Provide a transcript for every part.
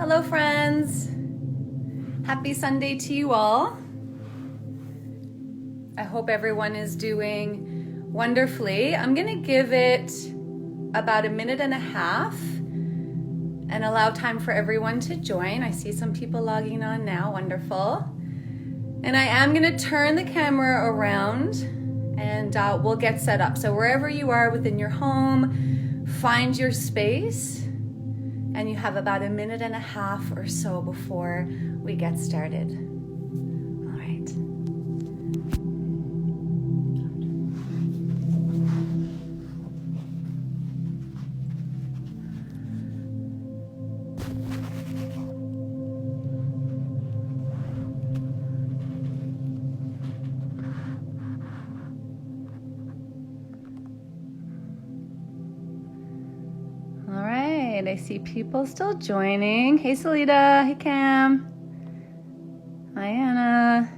Hello friends, happy Sunday to you all. I hope everyone is doing wonderfully. I'm gonna give it about 1.5 minutes and allow time for everyone to join. I see some people logging on now, wonderful. And I am gonna turn the camera around and we'll get set up. So wherever you are within your home, find your space. And you have about 1.5 minutes or so before we get started. All right. I see people still joining. Hey, Salita. Hey, Cam. Hi, Anna.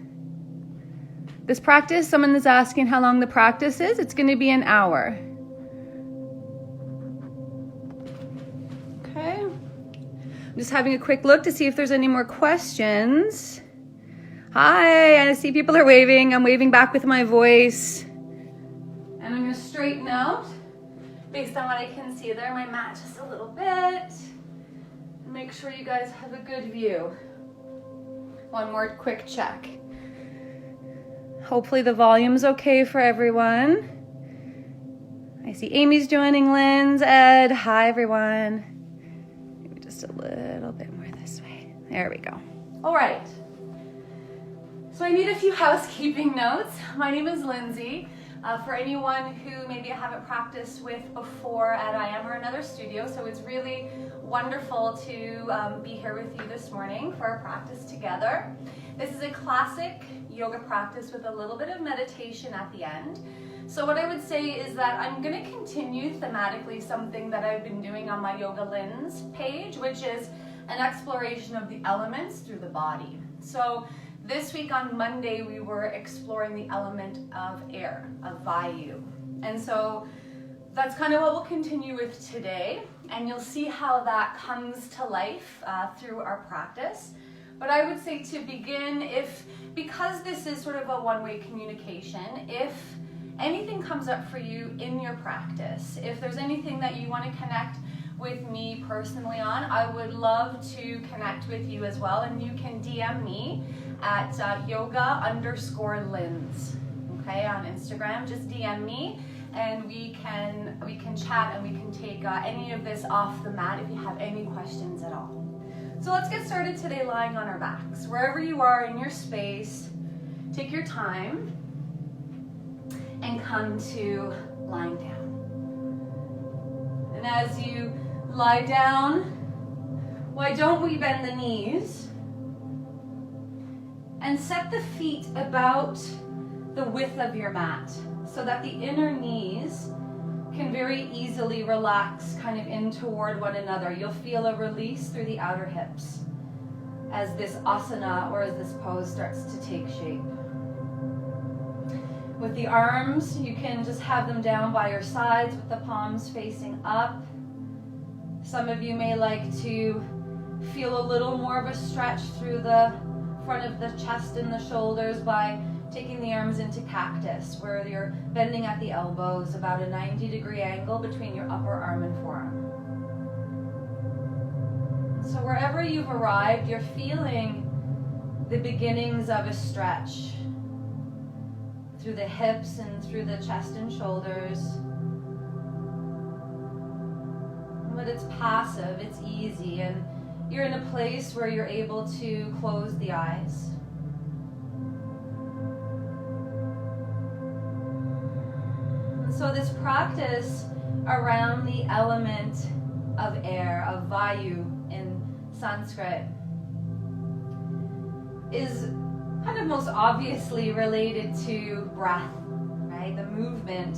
This practice, someone is asking how long the practice is. It's going to be an hour. Okay. I'm just having a quick look to see if there's any more questions. Hi, I see people are waving. I'm waving back with my voice. And I'm going to straighten out. Based on what I can see there, my mat just a little bit. Make sure you guys have a good view. One more quick check. Hopefully the volume's okay for everyone. I see Amy's joining, Lynn's, Ed. Hi, everyone. Maybe just a little bit more this way. There we go. All right. So I made a few housekeeping notes. My name is Lindsay. For anyone who maybe I haven't practiced with before at I Am or another studio, so it's really wonderful to be here with you this morning for our practice together. This is a classic yoga practice with a little bit of meditation at the end. So what I would say is that I'm going to continue thematically something that I've been doing on my Yoga Lens page, which is an exploration of the elements through the body. So this week on Monday, we were exploring the element of air, of Vayu. And so that's kind of what we'll continue with today. And you'll see how that comes to life through our practice. But I would say to begin, because this is sort of a one-way communication, if anything comes up for you in your practice, if there's anything that you want to connect with me personally on, I would love to connect with you as well. And you can DM me at yoga_lens, okay, on Instagram. Just DM me and we can chat and we can take any of this off the mat if you have any questions at all. So let's get started today lying on our backs. Wherever you are in your space, take your time and come to lying down. And as you lie down, why don't we bend the knees and set the feet about the width of your mat so that the inner knees can very easily relax kind of in toward one another. You'll feel a release through the outer hips as this asana or as this pose starts to take shape. With the arms, you can just have them down by your sides with the palms facing up. Some of you may like to feel a little more of a stretch through the front of the chest and the shoulders by taking the arms into cactus, where you're bending at the elbows, about a 90-degree angle between your upper arm and forearm. So wherever you've arrived, you're feeling the beginnings of a stretch through the hips and through the chest and shoulders. But it's passive, it's easy, and you're in a place where you're able to close the eyes. And so this practice around the element of air, of Vayu in Sanskrit, is kind of most obviously related to breath, right? The movement,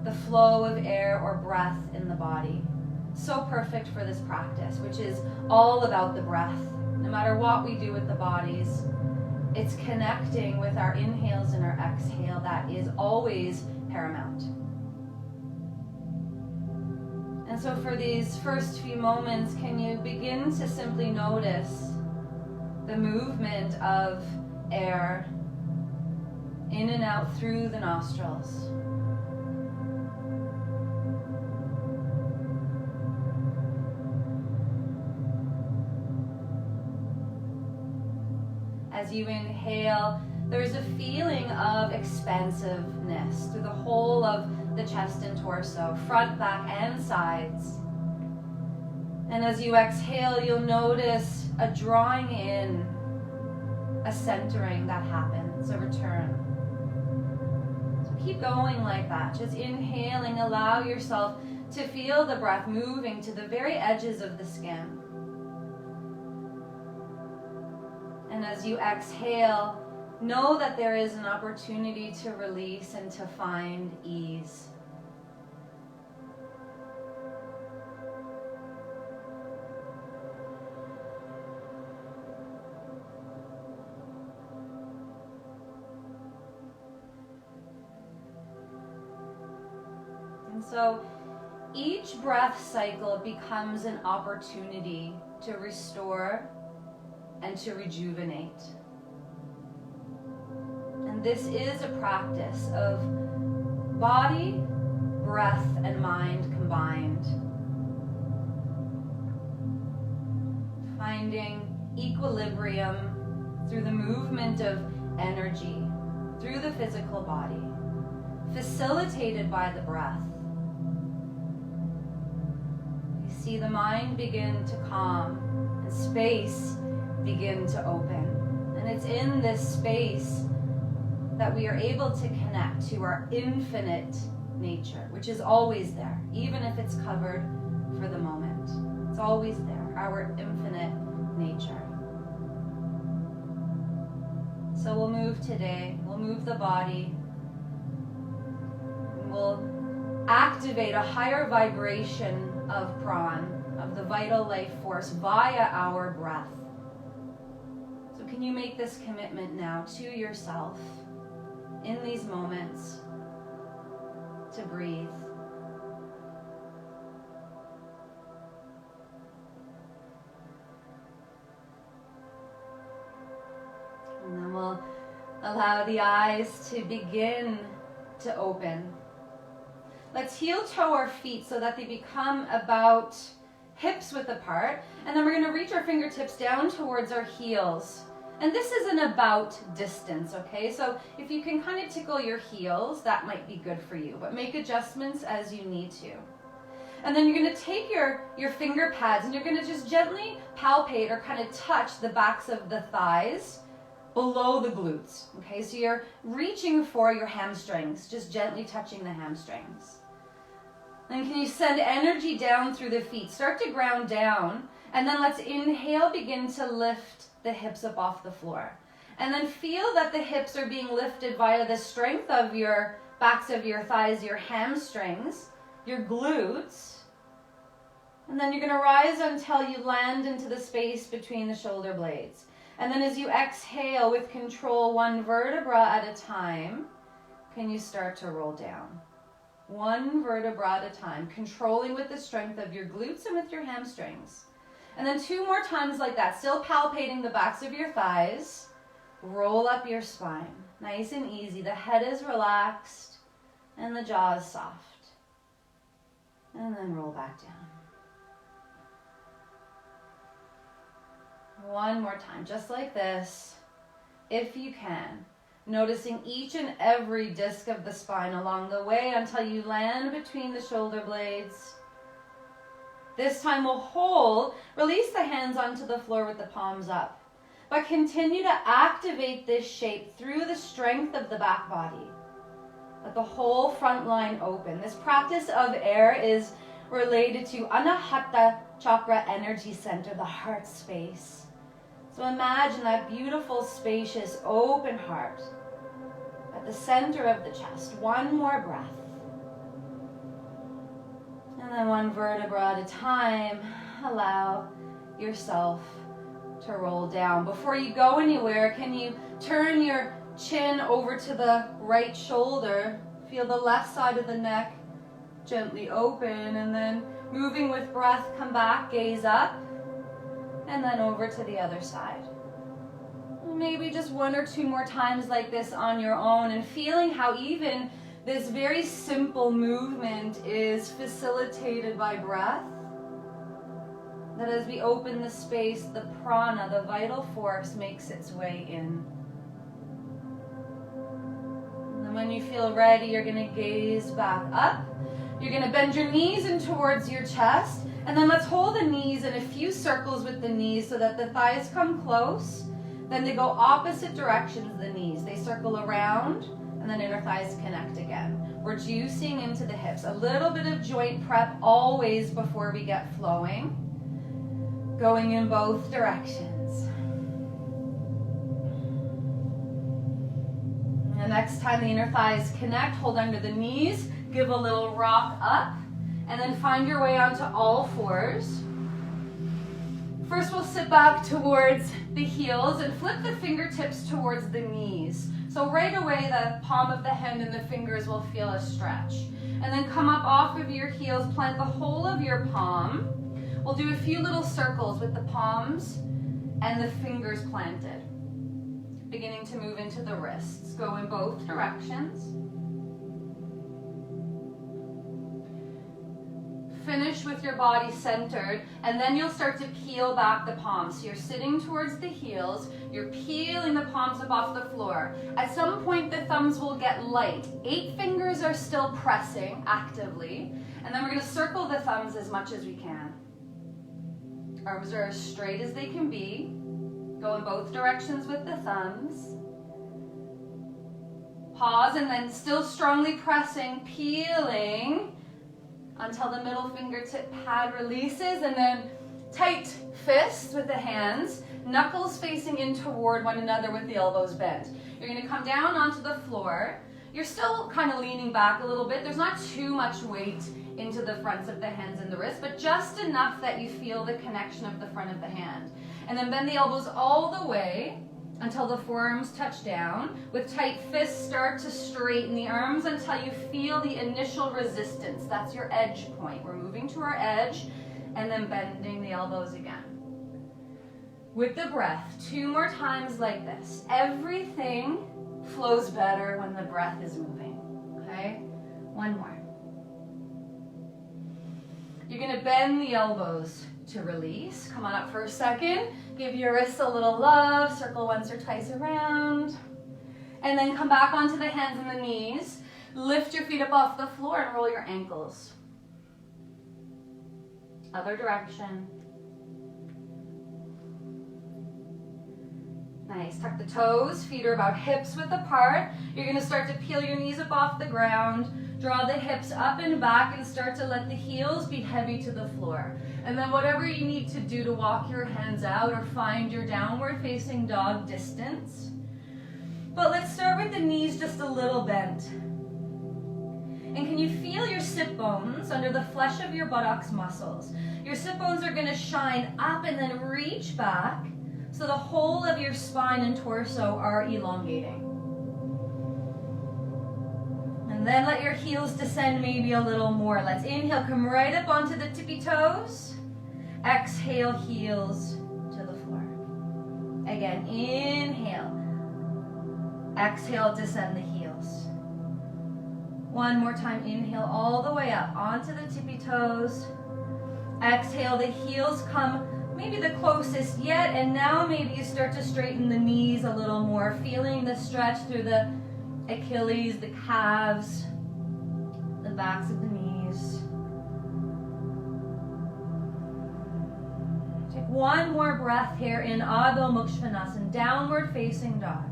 the flow of air or breath in the body. So perfect for this practice, which is all about the breath. No matter what we do with the bodies, it's connecting with our inhales and our exhale that is always paramount. And so for these first few moments, can you begin to simply notice the movement of air in and out through the nostrils? As you inhale, there's a feeling of expansiveness through the whole of the chest and torso, front, back, and sides. And as you exhale, you'll notice a drawing in, a centering that happens, a return. So keep going like that, just inhaling, allow yourself to feel the breath moving to the very edges of the skin. And as you exhale, know that there is an opportunity to release and to find ease. And so each breath cycle becomes an opportunity to restore and to rejuvenate. And this is a practice of body, breath, and mind combined. Finding equilibrium through the movement of energy, through the physical body, facilitated by the breath. You see the mind begin to calm and space begin to open. And it's in this space that we are able to connect to our infinite nature, which is always there, even if it's covered for the moment. It's always there, our infinite nature. So we'll move today, we'll move the body, and we'll activate a higher vibration of Pran, of the vital life force, via our breath. So can you make this commitment now to yourself in these moments to breathe? And then we'll allow the eyes to begin to open. Let's heel toe our feet so that they become about hips width apart. And then we're going to reach our fingertips down towards our heels. And this is an about distance, okay? So if you can kind of tickle your heels, that might be good for you. But make adjustments as you need to. And then you're going to take your finger pads and you're going to just gently palpate or kind of touch the backs of the thighs below the glutes, okay? So you're reaching for your hamstrings, just gently touching the hamstrings. Then can you send energy down through the feet? Start to ground down, and then let's inhale, begin to lift the hips up off the floor. And then feel that the hips are being lifted via the strength of your backs of your thighs, your hamstrings, your glutes. And then you're going to rise until you land into the space between the shoulder blades. And then as you exhale with control, one vertebra at a time, can you start to roll down? One vertebra at a time, controlling with the strength of your glutes and with your hamstrings. And then 2 more times like that, still palpating the backs of your thighs. Roll up your spine, nice and easy. The head is relaxed and the jaw is soft. And then roll back down. One more time, just like this, if you can. Noticing each and every disc of the spine along the way until you land between the shoulder blades. This time we'll hold, release the hands onto the floor with the palms up. But continue to activate this shape through the strength of the back body. Let the whole front line open. This practice of air is related to Anahata Chakra energy center, the heart space. So imagine that beautiful, spacious, open heart at the center of the chest. One more breath. And then one vertebra at a time, allow yourself to roll down. Before you go anywhere, can you turn your chin over to the right shoulder? Feel the left side of the neck gently open, and then Moving with breath, come back, gaze up, and then over to the other side. Maybe just 1 or 2 more times like this on your own, and feeling how even this very simple movement is facilitated by breath. That as we open the space, the prana, the vital force, makes its way in. And then when you feel ready, you're going to gaze back up. You're going to bend your knees in towards your chest. And then let's hold the knees in a few circles with the knees so that the thighs come close. Then they go opposite directions, the knees. They circle around, and then inner thighs connect again. We're juicing into the hips. A little bit of joint prep always before we get flowing. Going in both directions. And the next time the inner thighs connect, hold under the knees, give a little rock up, and then find your way onto all fours. First, we'll sit back towards the heels and flip the fingertips towards the knees. So right away, the palm of the hand and the fingers will feel a stretch. And then come up off of your heels, plant the whole of your palm. We'll do a few little circles with the palms and the fingers planted. Beginning to move into the wrists. Go in both directions. Finish with your body centered, and then you'll start to peel back the palms. So you're sitting towards the heels, you're peeling the palms up off the floor. At some point, the thumbs will get light. 8 fingers are still pressing actively, and then we're going to circle the thumbs as much as we can. Arms are as straight as they can be. Go in both directions with the thumbs. Pause, and then still strongly pressing, peeling, until the middle fingertip pad releases, and then tight fists with the hands, knuckles facing in toward one another with the elbows bent. You're going to come down onto the floor. You're still kind of leaning back a little bit. There's not too much weight into the fronts of the hands and the wrists, but just enough that you feel the connection of the front of the hand. And then bend the elbows all the way until the forearms touch down. With tight fists, start to straighten the arms until you feel the initial resistance. That's your edge point. We're moving to our edge and then bending the elbows again. With the breath, 2 more times like this. Everything flows better when the breath is moving. Okay? 1 more. You're going to bend the elbows to release. Come on up for a second. Give your wrists a little love. Circle once or twice around. And then come back onto the hands and the knees. Lift your feet up off the floor and roll your ankles. Other direction. Nice. Tuck the toes. Feet are about hips width apart. You're going to start to peel your knees up off the ground. Draw the hips up and back and start to let the heels be heavy to the floor. And then whatever you need to do to walk your hands out or find your downward facing dog distance. But let's start with the knees just a little bent. And can you feel your sit bones under the flesh of your buttocks muscles? Your sit bones are going to shine up and then reach back so the whole of your spine and torso are elongating. And then let your heels descend maybe a little more. Let's inhale, come right up onto the tippy toes. Exhale, heels to the floor. Again, inhale. Exhale, descend the heels. 1 more time, inhale all the way up onto the tippy toes. Exhale, the heels come maybe the closest yet, and now maybe you start to straighten the knees a little more, feeling the stretch through the Achilles, the calves, the backs of the knees. Take 1 more breath here in Adho Mukha Svanasana, downward facing dog,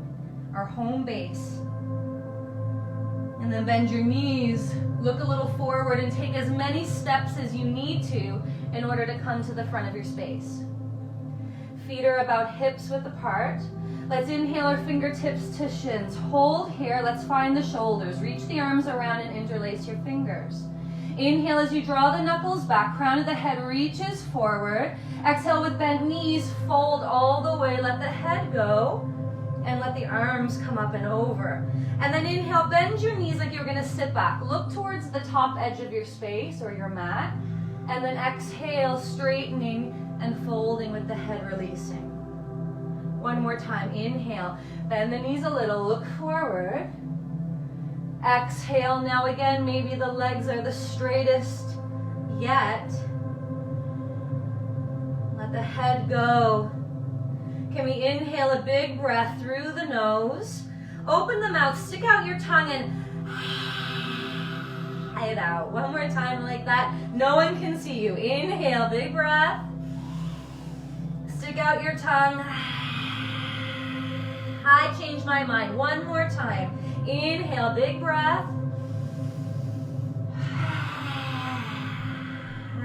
our home base. And then bend your knees, look a little forward, and take as many steps as you need to in order to come to the front of your space. Feet are about hips width apart. Let's inhale our fingertips to shins. Hold here. Let's find the shoulders. Reach the arms around and interlace your fingers. Inhale as you draw the knuckles back. Crown of the head reaches forward. Exhale with bent knees. Fold all the way. Let the head go. And let the arms come up and over. And then inhale, bend your knees like you're going to sit back. Look towards the top edge of your space or your mat. And then exhale, straightening and folding with the head releasing. One more time, inhale, bend the knees a little, look forward. Exhale, now again, maybe the legs are the straightest yet. Let the head go. Can we inhale a big breath through the nose? Open the mouth, stick out your tongue and it out. One more time like that. No one can see you. Inhale, big breath. Stick out your tongue. I changed my mind. One more time. Inhale, big breath.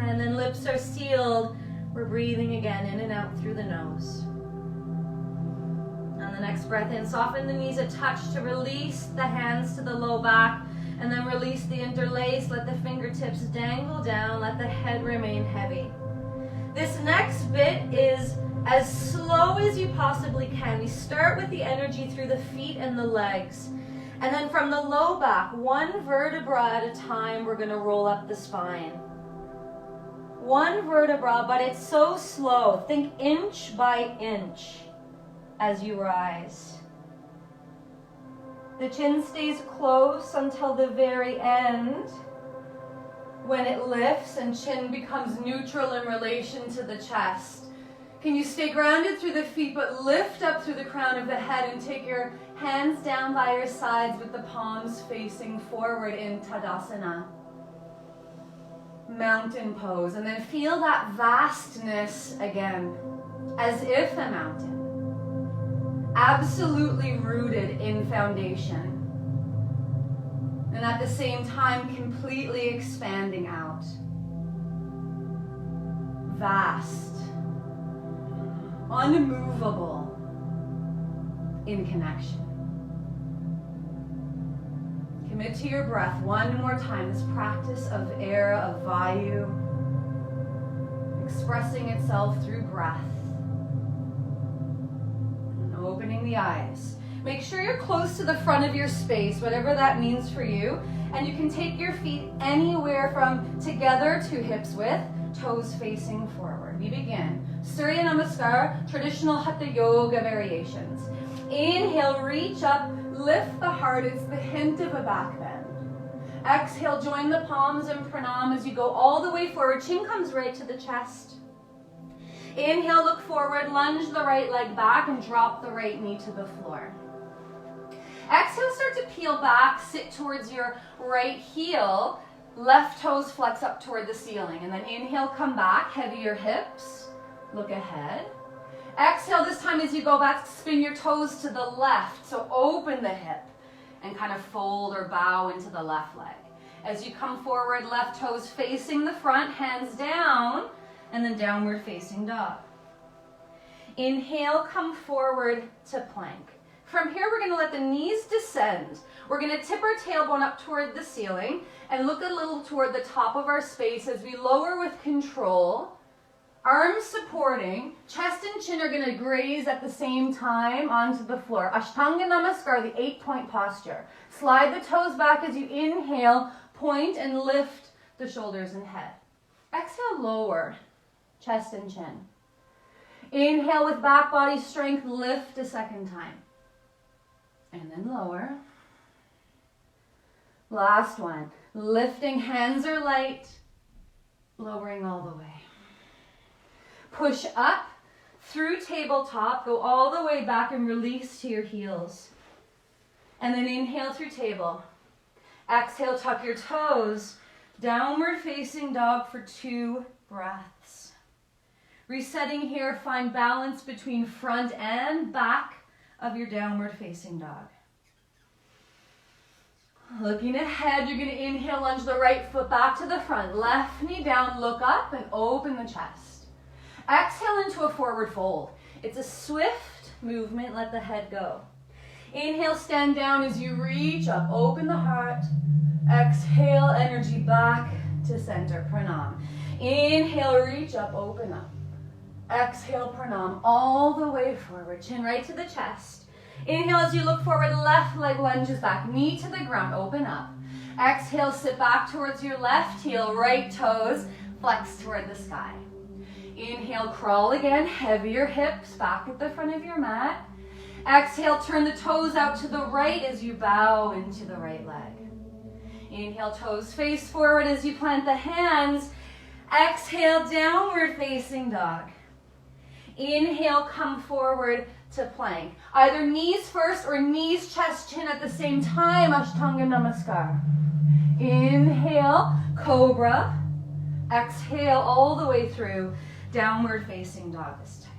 And then lips are sealed. We're breathing again in and out through the nose. On the next breath in, soften the knees a touch to release the hands to the low back. And then release the interlace. Let the fingertips dangle down. Let the head remain heavy. This next bit is as slow as you possibly can. We start with the energy through the feet and the legs. And then from the low back, one vertebra at a time, we're going to roll up the spine. One vertebra, but it's so slow. Think inch by inch as you rise. The chin stays close until the very end, when it lifts and chin becomes neutral in relation to the chest. Can you stay grounded through the feet, but lift up through the crown of the head and take your hands down by your sides with the palms facing forward in Tadasana. Mountain pose. And then feel that vastness again, as if a mountain. Absolutely rooted in foundation. And at the same time, completely expanding out. Vast. Unmovable in connection. Commit to your breath one more time. This practice of air, of vayu, expressing itself through breath. And opening the eyes. Make sure you're close to the front of your space, whatever that means for you. And you can take your feet anywhere from together to hips width, toes facing forward. We begin. Surya Namaskar, traditional Hatha Yoga variations. Inhale, reach up, lift the heart. It's the hint of a back bend. Exhale, join the palms in pranam as you go all the way forward. Chin comes right to the chest. Inhale, look forward, lunge the right leg back and drop the right knee to the floor. Exhale, start to peel back, sit towards your right heel. Left toes flex up toward the ceiling. And then inhale, come back, heavier hips. Look ahead. Exhale, this time as you go back, spin your toes to the left. So open the hip and kind of fold or bow into the left leg. As you come forward, left toes facing the front, hands down, and then downward facing dog. Inhale, come forward to plank. From here, we're going to let the knees descend. We're going to tip our tailbone up toward the ceiling and look a little toward the top of our space as we lower with control. Arms supporting, chest and chin are going to graze at the same time onto the floor. Ashtanga Namaskar, the 8-point posture. Slide the toes back as you inhale, point and lift the shoulders and head. Exhale, lower, chest and chin. Inhale with back body strength, lift a second time. And then lower. Last one. Lifting, hands are light, lowering all the way. Push up through tabletop, go all the way back and release to your heels. And then inhale through table. Exhale, tuck your toes. Downward facing dog for 2 breaths. Resetting here, find balance between front and back of your downward facing dog. Looking ahead, you're going to inhale, lunge the right foot back to the front. Left knee down, look up and open the chest. Exhale into a forward fold. It's a swift movement, let the head go. Inhale, stand down as you reach up, open the heart. Exhale, energy back to center, pranam. Inhale, reach up, open up. Exhale, pranam, all the way forward, chin right to the chest. Inhale as you look forward, left leg lunges back, knee to the ground, open up. Exhale, sit back towards your left heel, right toes Flex toward the sky. Inhale, crawl again, heavier hips back at the front of your mat. Exhale, turn the toes out to the right as you bow into the right leg. Inhale, toes face forward as you plant the hands. Exhale, downward facing dog. Inhale, come forward to plank. Either knees first or knees, chest, chin at the same time. Ashtanga Namaskar. Inhale, cobra. Exhale all the way through. Downward facing dog this time.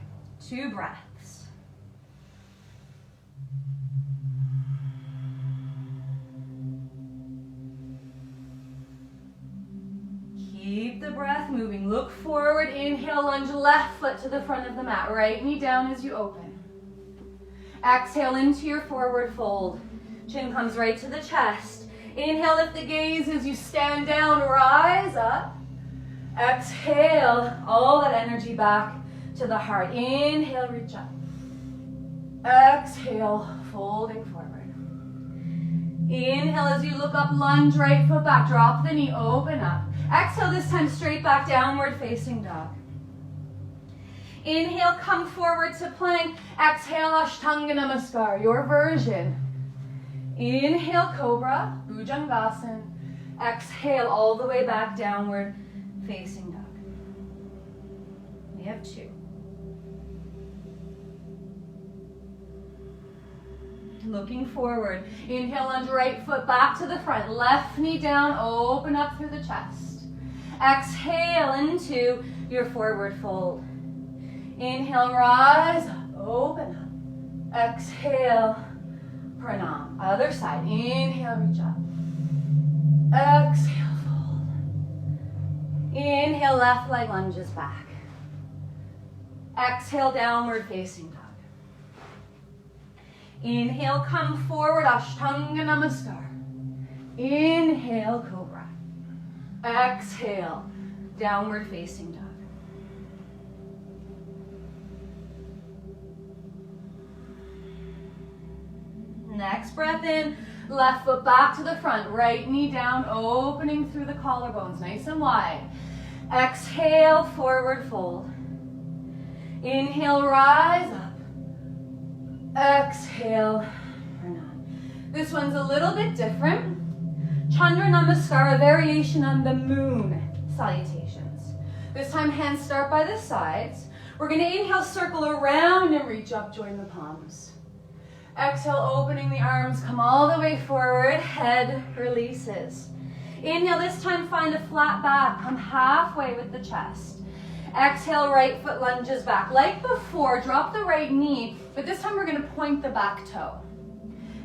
2 breaths. Keep the breath moving. Look forward. Inhale, lunge left foot to the front of the mat. Right knee down as you open. Exhale into your forward fold. Chin comes right to the chest. Inhale, lift the gaze as you stand down. Rise up. Exhale, all that energy back to the heart. Inhale, reach up. Exhale, folding forward. Inhale as you look up, lunge right foot back. Drop the knee, open up. Exhale, this time straight back, downward facing dog. Inhale, come forward to plank. Exhale, Ashtanga Namaskar, your version. Inhale, Cobra, Bhujangasana. Exhale, all the way back, downward facing dog. We have 2. Looking forward. Inhale, lunge right foot back to the front. Left knee down, open up through the chest. Exhale into your forward fold. Inhale, rise up, open up. Exhale, pranam. Other side. Inhale, reach up. Exhale, fold. Inhale, left leg lunges back. Exhale, downward facing dog. Inhale, come forward, Ashtanga Namaskar. Inhale, Cobra. Exhale, downward facing dog. Next breath in, left foot back to the front, right knee down, opening through the collarbones, nice and wide. Exhale, forward fold. Inhale, rise up. Exhale, pranam. This one's a little bit different. Chandra Namaskar, a variation on the moon salutations. This time, hands start by the sides. We're going to inhale, circle around and reach up, join the palms. Exhale, opening the arms, come all the way forward, head releases. Inhale, this time find a flat back, come halfway with the chest. Exhale, right foot lunges back. Like before, drop the right knee, but this time we're going to point the back toe.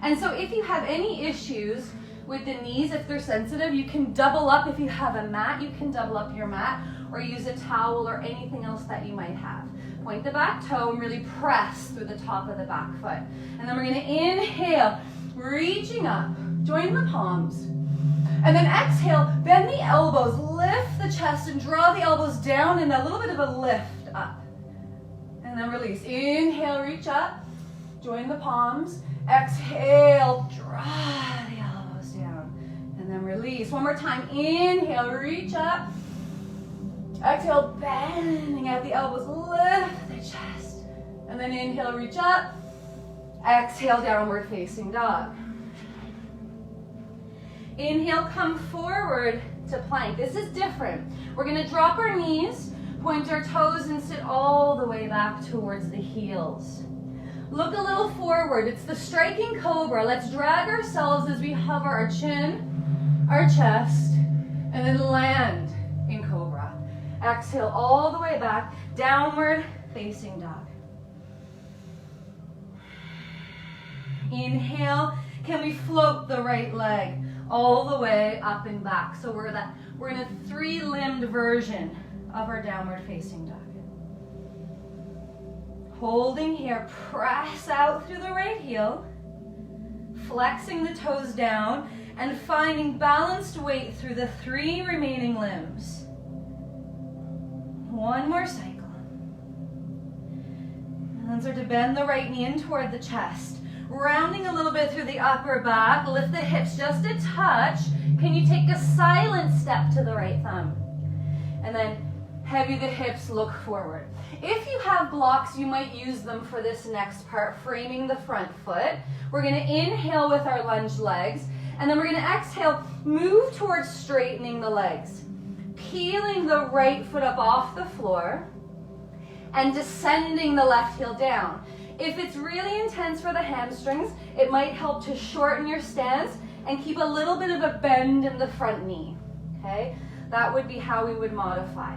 And so if you have any issues with the knees, if they're sensitive, you can double up. If you have a mat, you can double up your mat or use a towel or anything else that you might have. Point the back toe and really press through the top of the back foot. And then we're going to inhale, reaching up, join the palms. And then exhale, bend the elbows, lift the chest and draw the elbows down and a little bit of a lift up. And then release. Inhale, reach up, join the palms. Exhale, draw the elbows down. And then release. One more time. Inhale, reach up. Exhale, bending out the elbows, lift the chest. And then inhale, reach up. Exhale, downward facing dog. Inhale, come forward to plank. This is different. We're going to drop our knees, point our toes, and sit all the way back towards the heels. Look a little forward. It's the striking cobra. Let's drag ourselves as we hover our chin, our chest, and then land in cobra. Exhale all the way back, downward facing dog. Inhale, can we float the right leg all the way up and back? So we're in a 3-limbed version of our downward facing dog. Holding here, press out through the right heel, flexing the toes down, and finding balanced weight through the 3 remaining limbs. One more cycle. And then start to bend the right knee in toward the chest. Rounding a little bit through the upper back, lift the hips just a touch. Can you take a silent step to the right thumb? And then heavy the hips, look forward. If you have blocks, you might use them for this next part, framing the front foot. We're gonna inhale with our lunge legs, and then we're gonna exhale, move towards straightening the legs. Peeling the right foot up off the floor and descending the left heel down. If it's really intense for the hamstrings, it might help to shorten your stance and keep a little bit of a bend in the front knee, okay? That would be how we would modify.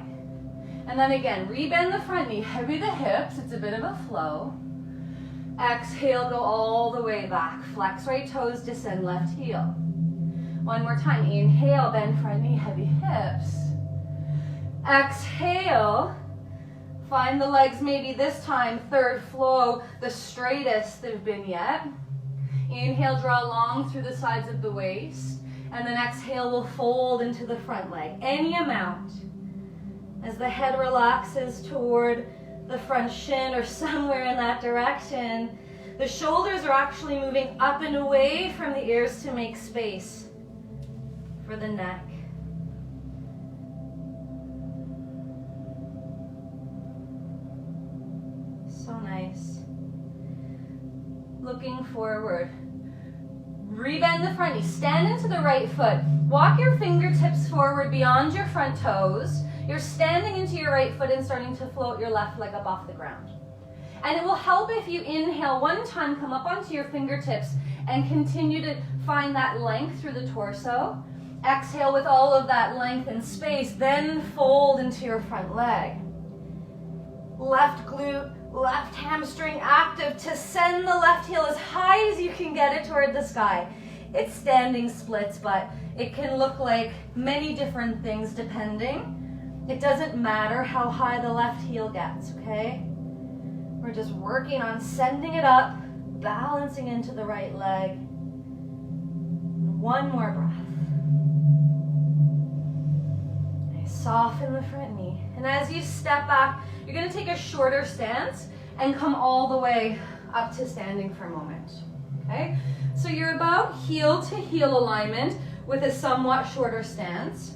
And then again, rebend the front knee, heavy the hips, it's a bit of a flow. Exhale, go all the way back. Flex right toes, descend left heel. One more time, inhale, bend front knee, heavy hips. Exhale, find the legs maybe this time, third flow, the straightest they've been yet. Inhale, draw long through the sides of the waist, and then exhale, we'll fold into the front leg, any amount. As the head relaxes toward the front shin or somewhere in that direction, the shoulders are actually moving up and away from the ears to make space for the neck. So nice. Looking forward. Rebend the front knee. Stand into the right foot. Walk your fingertips forward beyond your front toes. You're standing into your right foot and starting to float your left leg up off the ground. And it will help if you inhale one time, come up onto your fingertips and continue to find that length through the torso. Exhale with all of that length and space, then fold into your front leg. Left glute, left hamstring active to send the left heel as high as you can get it toward the sky. It's standing splits, but it can look like many different things depending. It doesn't matter how high the left heel gets, okay? We're just working on sending it up, balancing into the right leg. One more breath. Soften the front knee. And as you step back, you're going to take a shorter stance and come all the way up to standing for a moment. Okay? So you're about heel to heel alignment with a somewhat shorter stance.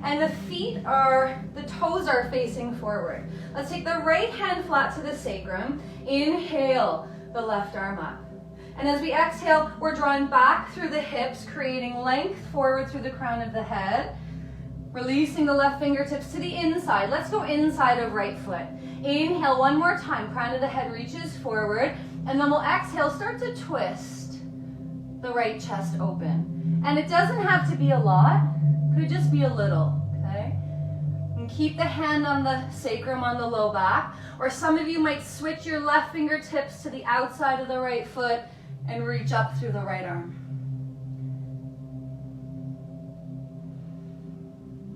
And the toes are facing forward. Let's take the right hand flat to the sacrum. Inhale the left arm up. And as we exhale, we're drawing back through the hips, creating length forward through the crown of the head. Releasing the left fingertips to the inside. Let's go inside of right foot. Inhale one more time. Crown of the head reaches forward. And then we'll exhale, start to twist the right chest open. And it doesn't have to be a lot. Could just be a little, okay? And keep the hand on the sacrum on the low back. Or some of you might switch your left fingertips to the outside of the right foot and reach up through the right arm.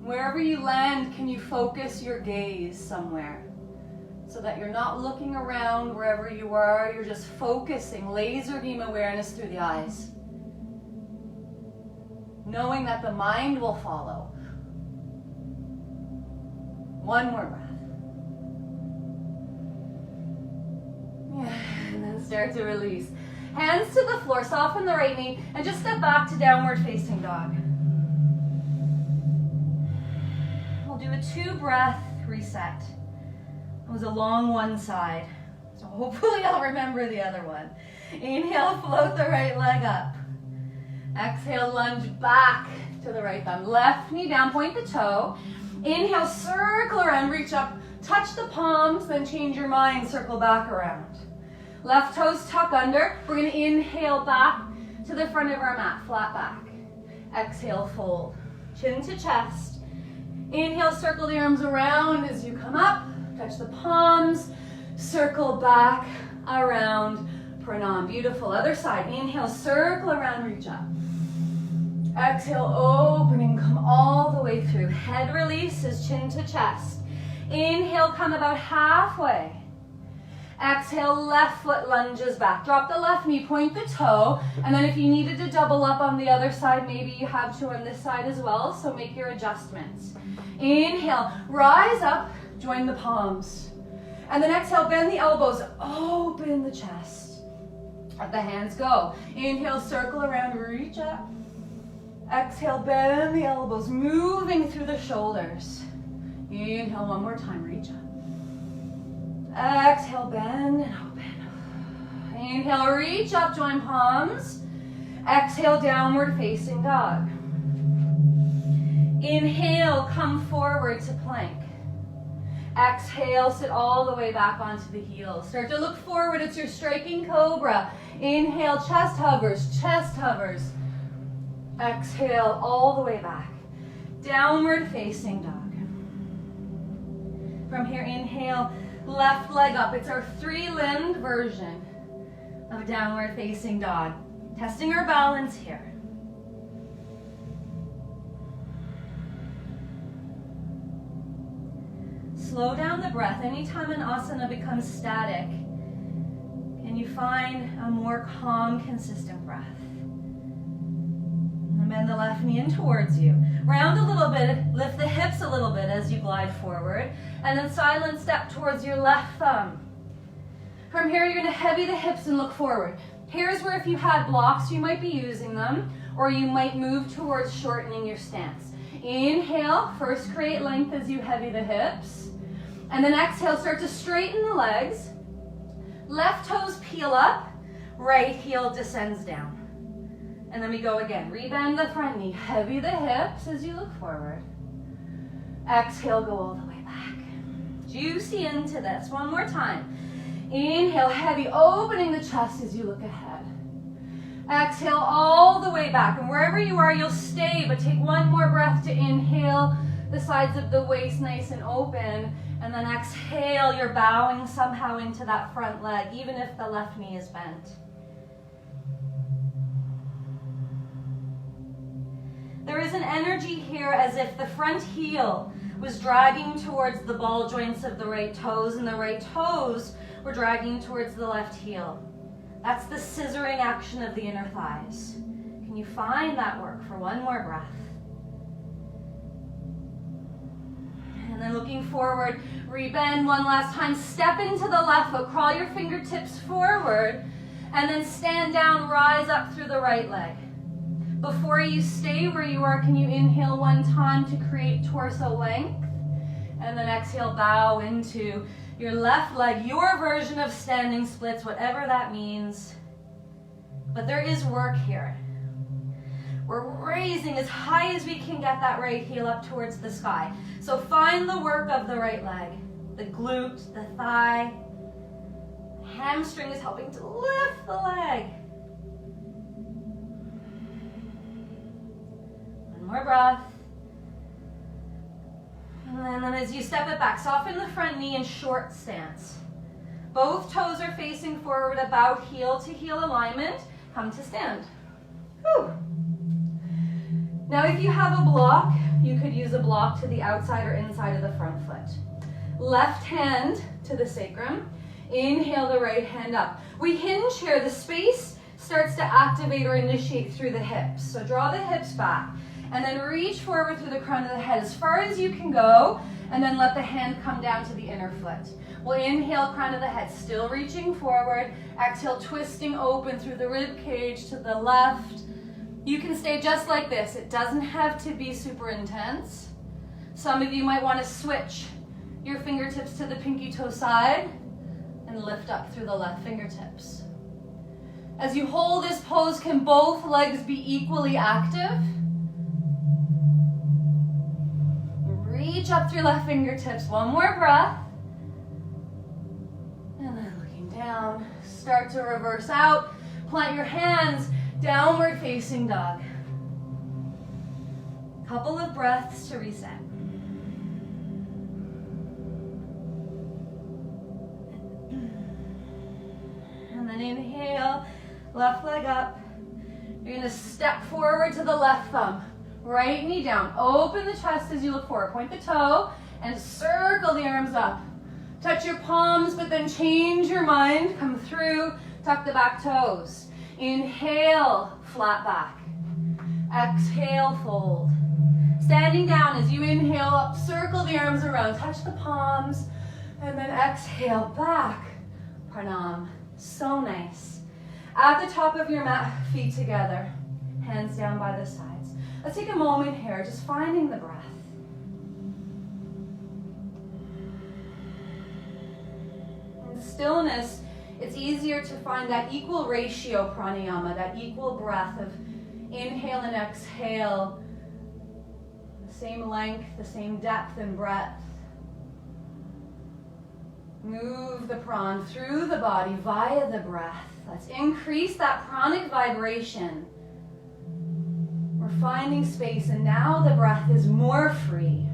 Wherever you land, can you focus your gaze somewhere? So that you're not looking around wherever you are, you're just focusing, laser beam awareness through the eyes. Knowing that the mind will follow. One more breath. Yeah, and then start to release. Hands to the floor, soften the right knee, and just step back to downward facing dog. We'll do a 2-breath reset. It was a long one side, so hopefully I'll remember the other one. Inhale, float the right leg up. Exhale, lunge back to the right thumb. Left knee down, point the toe. Inhale, circle around, reach up, touch the palms, then change your mind, circle back around. Left toes tuck under. We're going to inhale back to the front of our mat, flat back. Exhale, fold. Chin to chest. Inhale, circle the arms around as you come up. Touch the palms, circle back, around, pranam. Beautiful. Other side. Inhale, circle around, reach up. Exhale, opening, come all the way through. Head releases, chin to chest. Inhale, come about halfway. Exhale, left foot lunges back. Drop the left knee, point the toe, and then if you needed to double up on the other side, maybe you have to on this side as well, so make your adjustments. Inhale, rise up, join the palms. And then exhale, bend the elbows, open the chest. Let the hands go. Inhale, circle around, reach up. Exhale, bend the elbows, moving through the shoulders. Inhale one more time, reach up. Exhale, bend and open. Inhale, reach up, join palms. Exhale, downward facing dog. Inhale, come forward to plank. Exhale, sit all the way back onto the heels. Start to look forward, it's your striking cobra. Inhale, chest hovers, chest hovers. Exhale, all the way back. Downward facing dog. From here, inhale, left leg up. It's our three-limbed version of downward facing dog. Testing our balance here. Slow down the breath. Anytime an asana becomes static, can you find a more calm, consistent breath? And bend the left knee in towards you. Round a little bit, lift the hips a little bit as you glide forward, and then silent step towards your left thumb. From here, you're going to heavy the hips and look forward. Here's where if you had blocks, you might be using them, or you might move towards shortening your stance. Inhale, first create length as you heavy the hips, and then exhale, start to straighten the legs. Left toes peel up, right heel descends down. And then we go again. Rebend the front knee, heavy the hips as you look forward. Exhale, go all the way back. Juicy into this. One more time. Inhale, heavy, opening the chest as you look ahead. Exhale, all the way back. And wherever you are, you'll stay, but take one more breath to inhale, the sides of the waist nice and open. And then exhale, you're bowing somehow into that front leg, even if the left knee is bent. There is an energy here as if the front heel was dragging towards the ball joints of the right toes, and the right toes were dragging towards the left heel. That's the scissoring action of the inner thighs. Can you find that work for one more breath? And then looking forward, rebend one last time. Step into the left foot, crawl your fingertips forward, and then stand down, rise up through the right leg. Before you stay where you are, can you inhale one time to create torso length? And then exhale, bow into your left leg, your version of standing splits, whatever that means. But there is work here. We're raising as high as we can get that right heel up towards the sky. So find the work of the right leg, the glute, the thigh. The hamstring is helping to lift the leg. One more breath. And then as you step it back, soften the front knee in short stance. Both toes are facing forward, about heel to heel alignment. Come to stand. Whew. Now if you have a block, you could use a block to the outside or inside of the front foot. Left hand to the sacrum. Inhale the right hand up. We hinge here. The space starts to activate or initiate through the hips. So draw the hips back. And then reach forward through the crown of the head as far as you can go, and then let the hand come down to the inner foot. We'll inhale, crown of the head, still reaching forward. Exhale, twisting open through the rib cage to the left. You can stay just like this. It doesn't have to be super intense. Some of you might want to switch your fingertips to the pinky toe side and lift up through the left fingertips. As you hold this pose, can both legs be equally active? Reach up through left fingertips. One more breath. And then looking down, start to reverse out. Plant your hands, downward facing dog. Couple of breaths to reset. And then inhale, left leg up. You're gonna step forward to the left thumb. Right knee down, open the chest as you look forward. Point the toe and circle the arms up. Touch your palms, but then change your mind. Come through, tuck the back toes. Inhale, flat back. Exhale, fold. Standing down as you inhale up, circle the arms around. Touch the palms, and then exhale, back. Pranam. So nice. At the top of your mat, feet together. Hands down by the sides. Let's take a moment here, just finding the breath. stillness, it's easier to find that equal ratio pranayama, that equal breath of inhale and exhale, the same length, the same depth and breadth. Move the pran through the body via the breath. Let's increase that pranic vibration. We're finding space, and now the breath is more free.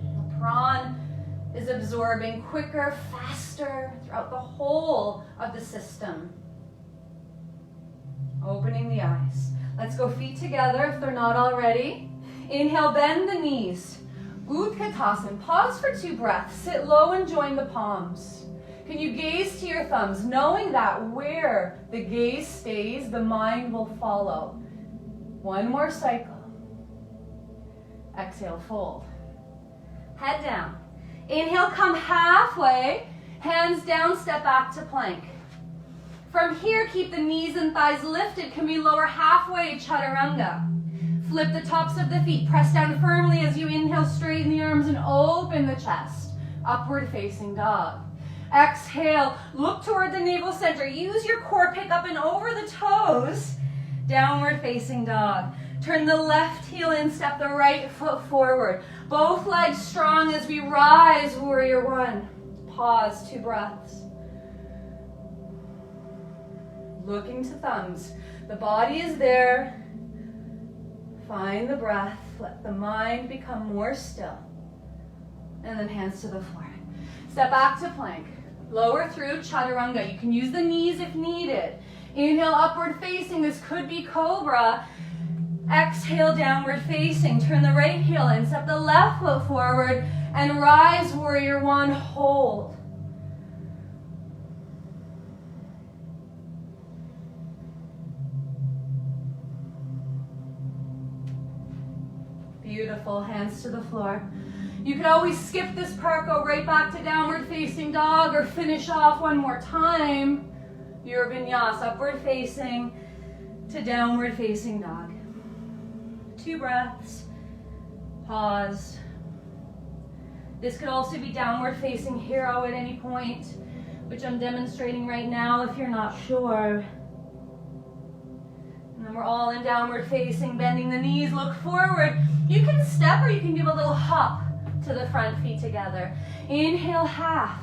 The pran is absorbing quicker, faster throughout the whole of the system. Opening the eyes. Let's go feet together if they're not already. Inhale, bend the knees. Utkatasana. Pause for 2 breaths. Sit low and join the palms. Can you gaze to your thumbs, knowing that where the gaze stays, the mind will follow. 1 more cycle. Exhale, fold. Head down. Inhale, come halfway. Hands down, step back to plank. From here, keep the knees and thighs lifted. Can we lower halfway, chaturanga? Flip the tops of the feet. Press down firmly as you inhale, straighten the arms and open the chest. Upward facing dog. Exhale, look toward the navel center. Use your core, pick up and over the toes. Downward facing dog. Turn the left heel in, step the right foot forward. Both legs strong as we rise, warrior 1. Pause, 2 breaths. Looking to thumbs. The body is there. Find the breath. Let the mind become more still. And then hands to the floor. Step back to plank. Lower through chaturanga. You can use the knees if needed. Inhale, upward facing. This could be cobra. Exhale, downward facing. Turn the right heel in. Step the left foot forward and rise, warrior 1. Hold. Beautiful. Hands to the floor. You could always skip this part, go right back to downward facing dog, or finish off 1 more time your vinyasa, upward facing to downward facing dog. 2 breaths. Pause. This could also be downward facing hero at any point, which I'm demonstrating right now if you're not sure. And then we're all in downward facing, bending the knees, look forward. You can step or you can give a little hop to the front feet together. Inhale, half.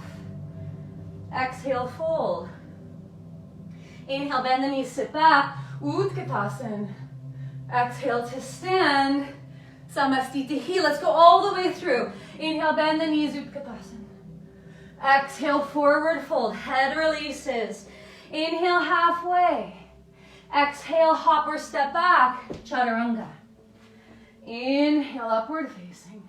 Exhale, fold. Inhale, bend the knees, sit back. Utkatasana. Exhale to stand. Samastitihi. Let's go all the way through. Inhale, bend the knees, Utkatasana. Exhale, forward fold. Head releases. Inhale, halfway. Exhale, hop or step back. Chaturanga. Inhale, upward facing.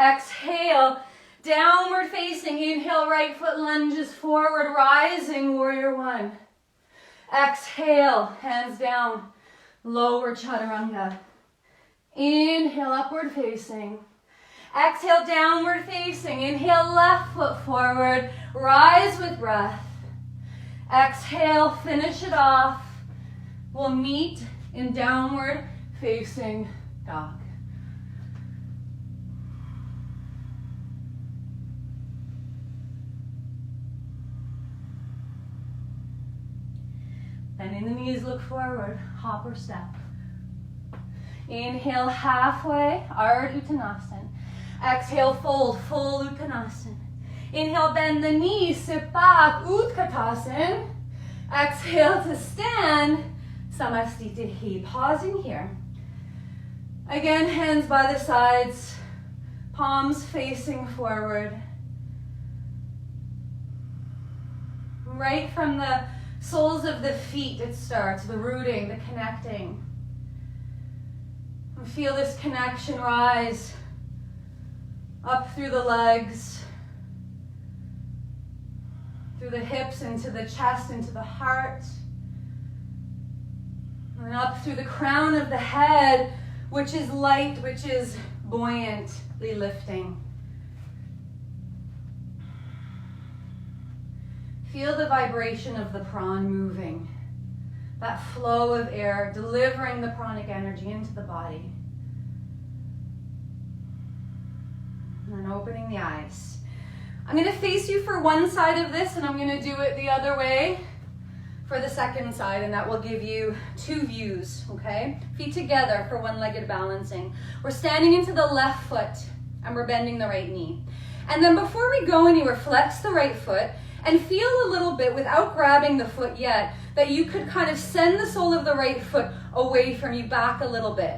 Exhale, downward facing. Inhale, right foot lunges forward, rising, warrior 1. Exhale, hands down, lower chaturanga. Inhale, upward facing. Exhale, downward facing. Inhale, left foot forward, rise with breath. Exhale, finish it off. We'll meet in downward facing dog. Bending the knees, look forward, hop or step. Inhale, halfway, Ardha Uttanasana. Exhale, fold, full Uttanasana. Inhale, bend the knees, sit back, Utkatasana. Exhale to stand, Samastitihi. Pausing here. Again, hands by the sides, palms facing forward. Right from the soles of the feet it starts, the rooting, the connecting. And feel this connection rise up through the legs, through the hips, into the chest, into the heart, and up through the crown of the head, which is light, which is buoyantly lifting. Feel the vibration of the pran moving, that flow of air delivering the pranic energy into the body. And then opening the eyes. I'm gonna face you for one side of this and I'm gonna do it the other way for the second side, and that will give you two views, okay? Feet together for one-legged balancing. We're standing into the left foot and we're bending the right knee. And then before we go anywhere, flex the right foot and feel a little bit, without grabbing the foot yet, that you could kind of send the sole of the right foot away from you, back a little bit.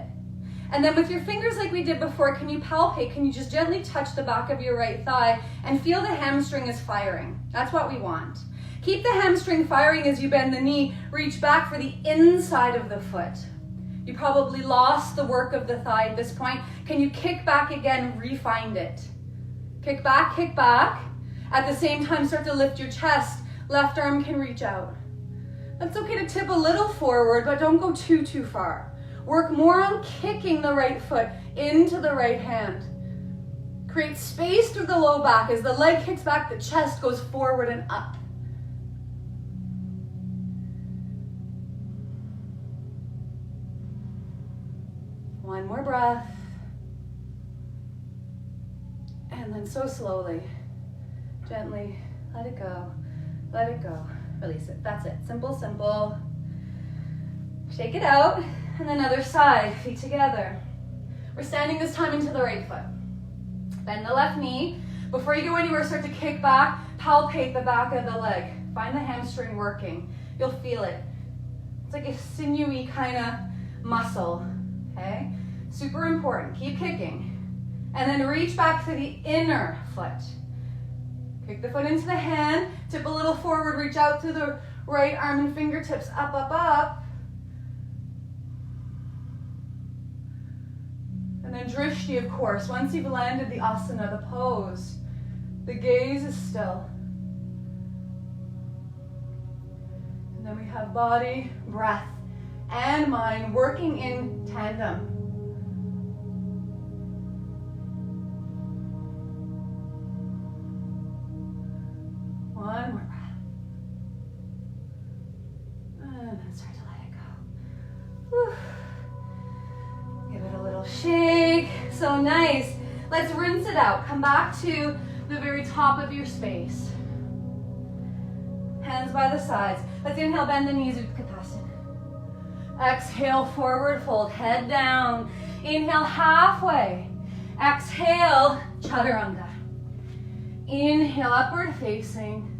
And then with your fingers like we did before, can you palpate? Can you just gently touch the back of your right thigh and feel the hamstring is firing? That's what we want. Keep the hamstring firing as you bend the knee. Reach back for the inside of the foot. You probably lost the work of the thigh at this point. Can you kick back again, re-find it? Kick back, kick back. At the same time, start to lift your chest. Left arm can reach out. It's okay to tip a little forward, but don't go too far. Work more on kicking the right foot into the right hand. Create space through the low back. As the leg kicks back, the chest goes forward and up. One more breath. And then so slowly, gently, let it go, let it go. Release it, that's it, simple, simple. Shake it out, and then other side, feet together. We're standing this time into the right foot. Bend the left knee. Before you go anywhere, start to kick back, palpate the back of the leg. Find the hamstring working. You'll feel it. It's like a sinewy kind of muscle, okay? Super important, keep kicking. And then reach back to the inner foot. Kick the foot into the hand, tip a little forward, reach out through the right arm and fingertips, up, up, up. And then drishti, of course. Once you've landed the asana, the pose, the gaze is still. And then we have body, breath, and mind working in tandem. One more breath. And then start to let it go. Whew. Give it a little shake. So nice. Let's rinse it out. Come back to the very top of your space. Hands by the sides. Let's inhale, bend the knees, Utkatasana. Exhale, forward fold, head down. Inhale, halfway. Exhale, chaturanga. Inhale, upward facing.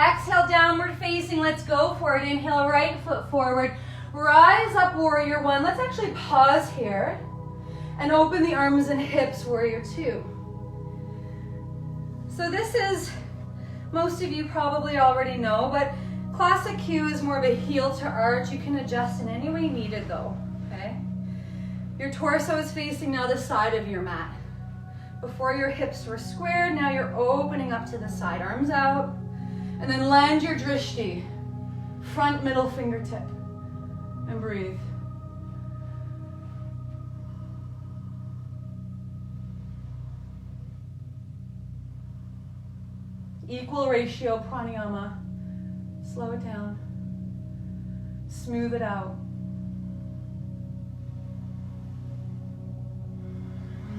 Exhale, downward facing. Let's go for it. Inhale, right foot forward. Rise up, warrior one. Let's actually pause here and open the arms and hips, warrior two. So this is, most of you probably already know, but classic Q is more of a heel to arch. You can adjust in any way needed though, okay? Your torso is facing now the side of your mat. Before your hips were squared, now you're opening up to the side, arms out. And then land your drishti, front middle fingertip, and breathe. Equal ratio pranayama. Slow it down. Smooth it out.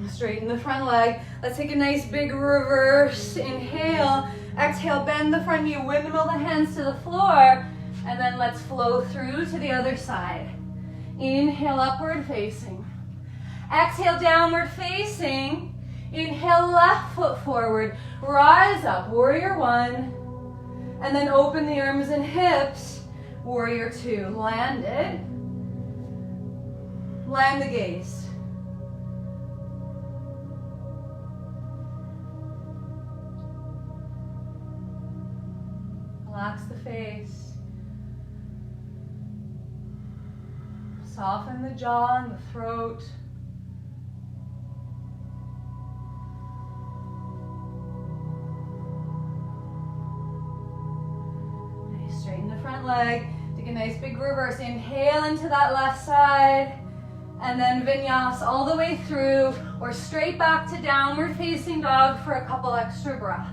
Straighten the front leg. Let's take a nice big reverse inhale. Exhale, bend the front knee, windmill the hands to the floor, and then let's flow through to the other side. Inhale, upward facing. Exhale, downward facing. Inhale, left foot forward. Rise up, warrior one. And then open the arms and hips, warrior two. Land it. Land the gaze. Relax the face. Soften the jaw and the throat. Nice, straighten the front leg. Take a nice big reverse. Inhale into that left side. And then vinyasa all the way through, or straight back to downward facing dog for a couple extra breaths.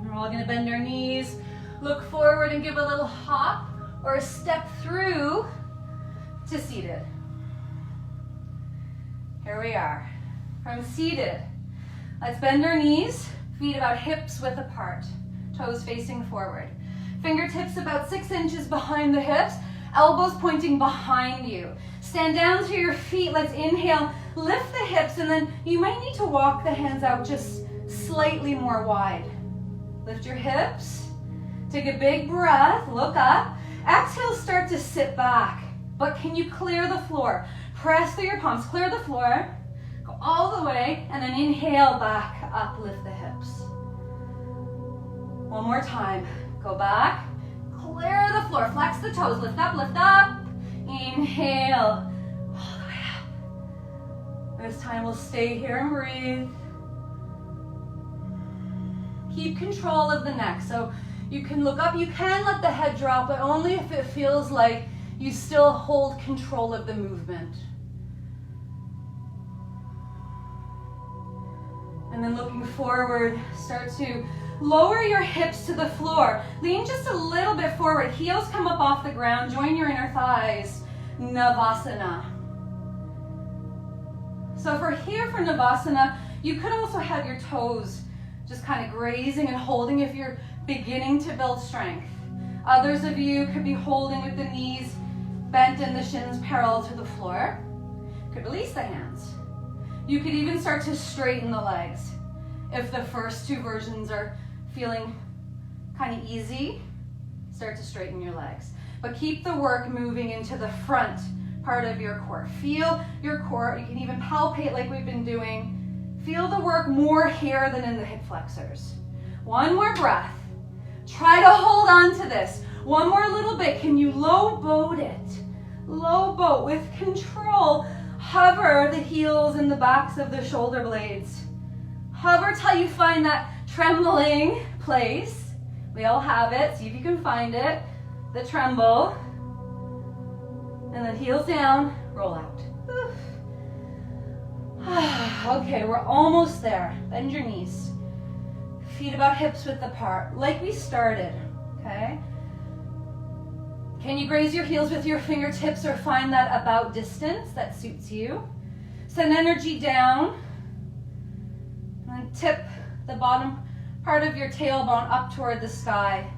We're all gonna bend our knees, look forward and give a little hop or a step through to seated. Here we are. From seated, let's bend our knees, feet about hips width apart, toes facing forward. Fingertips about 6 inches behind the hips, elbows pointing behind you. Stand down to your feet, let's inhale, lift the hips, and then you might need to walk the hands out just slightly more wide. Lift your hips, take a big breath, look up. Exhale, start to sit back, but can you clear the floor? Press through your palms, clear the floor, go all the way, and then inhale back up, lift the hips. One more time, go back, clear the floor, flex the toes, lift up, inhale, all the way up. This time we'll stay here and breathe. Keep control of the neck, so you can look up, you can let the head drop, but only if it feels like you still hold control of the movement. And then looking forward, start to lower your hips to the floor. Lean just a little bit forward, heels come up off the ground, join your inner thighs, Navasana. So for Navasana, you could also have your toes just kind of grazing and holding if you're beginning to build strength. Others of you could be holding with the knees bent and the shins parallel to the floor. You could release the hands. You could even start to straighten the legs. If the first two versions are feeling kind of easy, start to straighten your legs. But keep the work moving into the front part of your core. Feel your core. You can even palpate like we've been doing. Feel the work more here than in the hip flexors. One more breath. Try to hold on to this. One more little bit. Can you low boat it? Low boat with control. Hover the heels and the backs of the shoulder blades. Hover till you find that trembling place. We all have it. See if you can find it. The tremble. And then heels down, roll out. Okay, we're almost there. Bend your knees. Feet about hips width apart, like we started, okay? Can you graze your heels with your fingertips or find that about distance that suits you? Send energy down. And then tip the bottom part of your tailbone up toward the sky.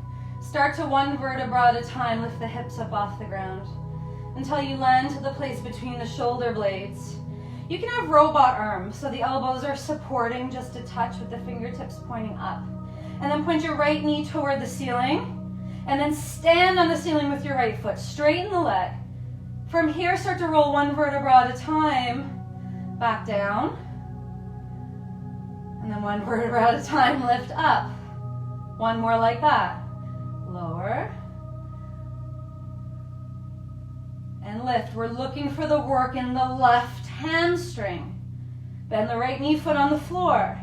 Start to one vertebra at a time, lift the hips up off the ground until you land to the place between the shoulder blades. You can have robot arms, so the elbows are supporting just a touch with the fingertips pointing up. And then point your right knee toward the ceiling, and then stand on the ceiling with your right foot. Straighten the leg. From here, start to roll one vertebra at a time, back down. And then one vertebra at a time, lift up. One more like that. Lower. And lift. We're looking for the work in the left hamstring. Bend the right knee foot on the floor.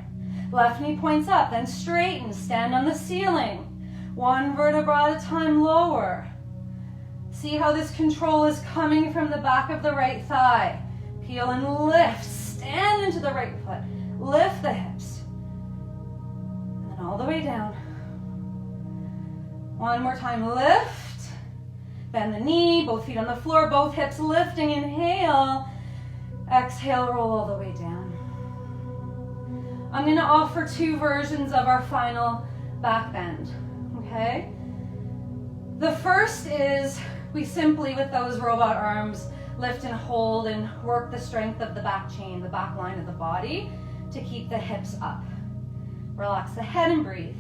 Left knee points up, then straighten. Stand on the ceiling. One vertebra at a time, lower. See how this control is coming from the back of the right thigh. Peel and lift. Stand into the right foot. Lift the hips. And then all the way down. One more time, lift. Bend the knee, both feet on the floor, both hips lifting. Inhale. Exhale, roll all the way down. I'm going to offer two versions of our final back bend, okay? The first is we simply, with those robot arms, lift and hold and work the strength of the back chain, the back line of the body, to keep the hips up. Relax the head and breathe.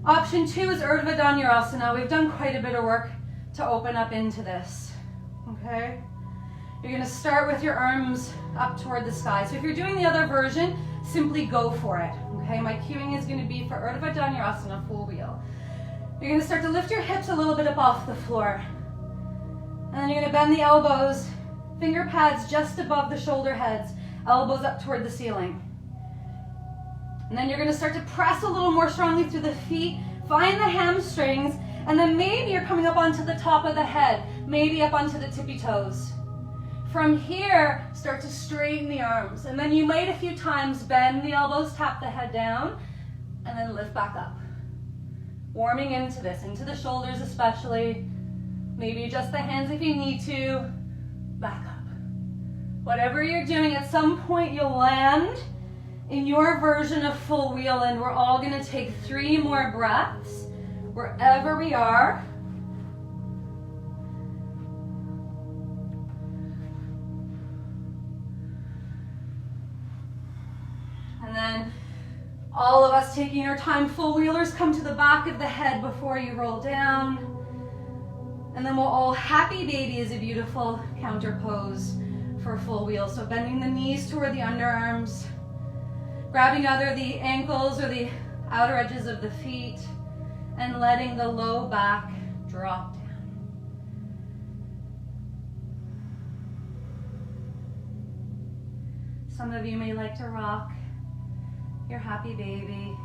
Option two is Urdhva Dhanurasana. We've done quite a bit of work to open up into this, okay? You're gonna start with your arms up toward the sky. So if you're doing the other version, simply go for it, okay? My cueing is gonna be for Urdhva Dhanurasana, full wheel. You're gonna start to lift your hips a little bit up off the floor. And then you're gonna bend the elbows, finger pads just above the shoulder heads, elbows up toward the ceiling. And then you're gonna start to press a little more strongly through the feet, find the hamstrings, and then maybe you're coming up onto the top of the head, maybe up onto the tippy toes. From here, start to straighten the arms. And then you might a few times bend the elbows, tap the head down, and then lift back up. Warming into this, into the shoulders especially. Maybe adjust the hands if you need to. back up. Whatever you're doing, at some point you'll land in your version of full wheel, and we're all gonna take 3 more breaths wherever we are. And then all of us taking our time, full wheelers, come to the back of the head before you roll down. And then we'll all happy baby is a beautiful counter pose for full wheel. So bending the knees toward the underarms, grabbing either the ankles or the outer edges of the feet, and letting the low back drop down. Some of you may like to rock your happy baby.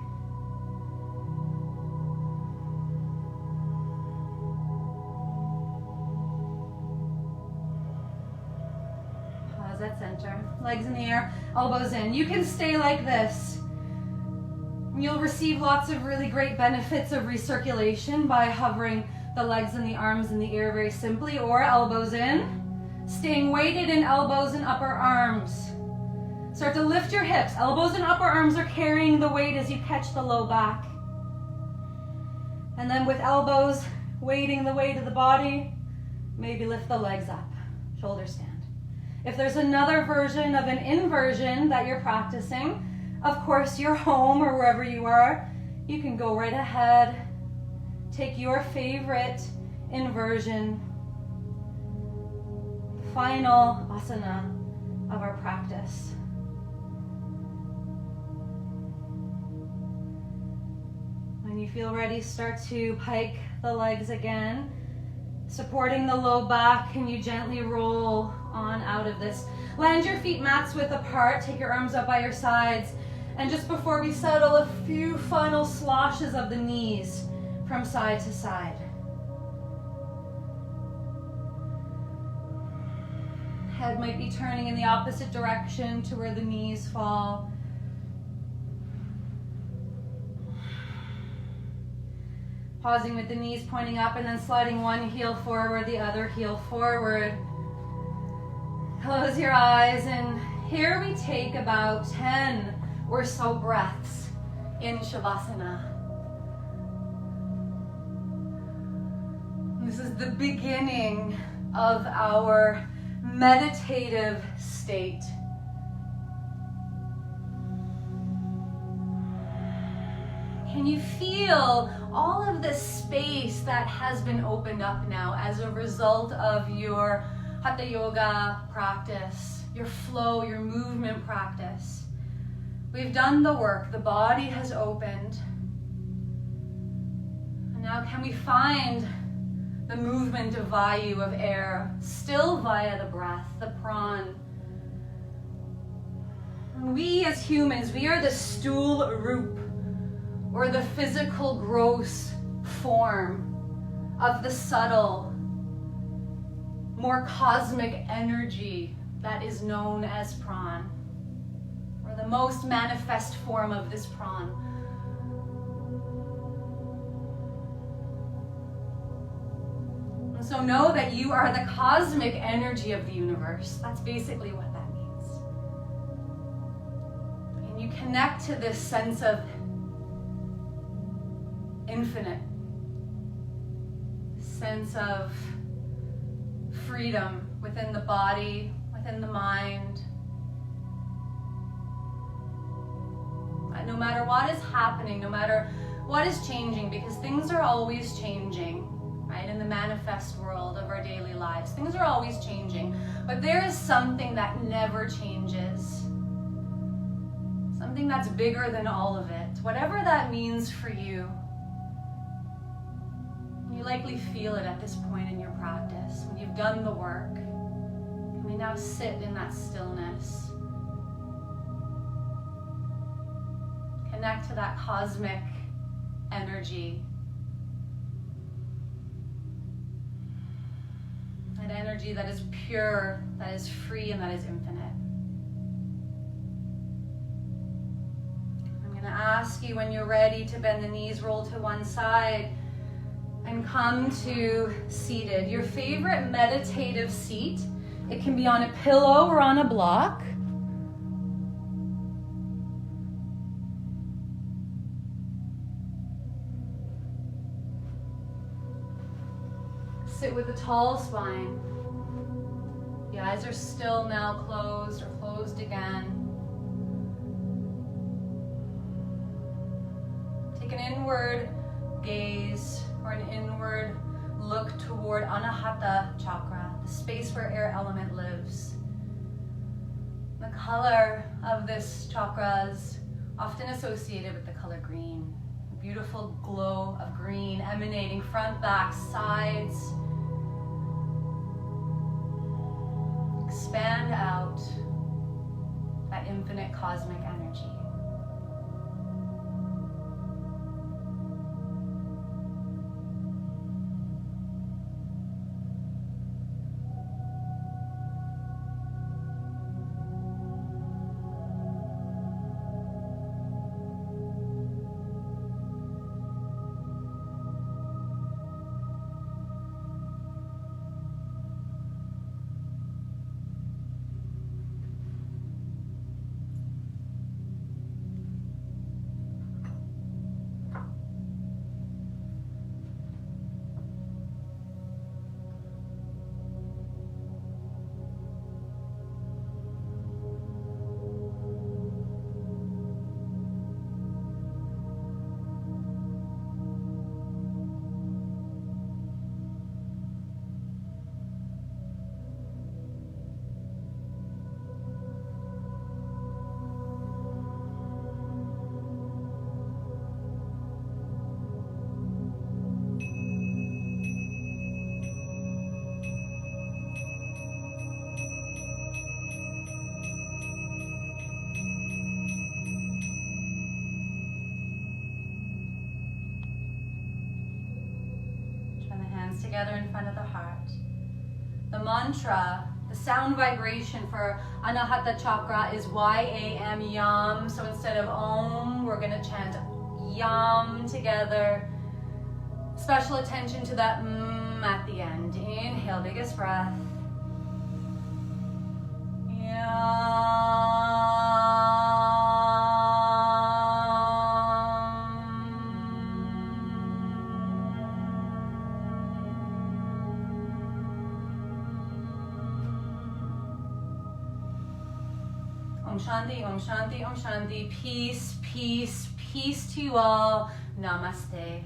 Pause at center. Legs in the air, elbows in. You can stay like this. You'll receive lots of really great benefits of recirculation by hovering the legs and the arms in the air very simply, or elbows in. Staying weighted in elbows and upper arms. Start to lift your hips. Elbows and upper arms are carrying the weight as you catch the low back. And then with elbows weighting the weight of the body, maybe lift the legs up, shoulder stand. If there's another version of an inversion that you're practicing, of course, you're home or wherever you are, you can go right ahead, take your favorite inversion, final asana of our practice. When you feel ready, start to pike the legs again, supporting the low back. Can you gently roll on out of this? Land your feet mats width apart, take your arms up by your sides, and just before we settle, a few final sloshes of the knees from side to side. Head might be turning in the opposite direction to where the knees fall. Pausing with the knees pointing up and then sliding one heel forward, the other heel forward. Close your eyes, and here we take about 10 or so breaths in Shavasana. This is the beginning of our meditative state. Can you feel all of this space that has been opened up now as a result of your Hatha Yoga practice, your flow, your movement practice? We've done the work, the body has opened. And now can we find the movement of vayu, of air, still via the breath, the pran. We as humans, we are the stool roop, or the physical gross form of the subtle, more cosmic energy that is known as pran, or the most manifest form of this pran. And so know that you are the cosmic energy of the universe. That's basically what that means. And you connect to this sense of infinite, sense of freedom within the body, within the mind. No matter what is happening, no matter what is changing, because things are always changing, right? In the manifest world of our daily lives, things are always changing, but there is something that never changes. Something that's bigger than all of it. Whatever that means for you. You likely feel it at this point in your practice. When you've done the work, you may now sit in that stillness. Connect to that cosmic energy. That energy that is pure, that is free, and that is infinite. I'm going to ask you when you're ready to bend the knees, roll to one side, and come to seated. Your favorite meditative seat It can be on a pillow or on a block. Sit with a tall spine. The eyes are still now closed or closed again. Take an inward gaze or an inward look toward Anahata chakra, the space where air element lives. The color of this chakra is often associated with the color green. A beautiful glow of green emanating front, back, sides. Expand out that infinite cosmic energy. Together in front of the heart. The mantra, the sound vibration for Anahata chakra is Y-A-M, yam. So instead of Om, we're going to chant yam together. Special attention to that at the end. Inhale, biggest breath. Yam. Om Shanti, Om Shanti, Om Shanti. Peace, peace, peace to you all. Namaste.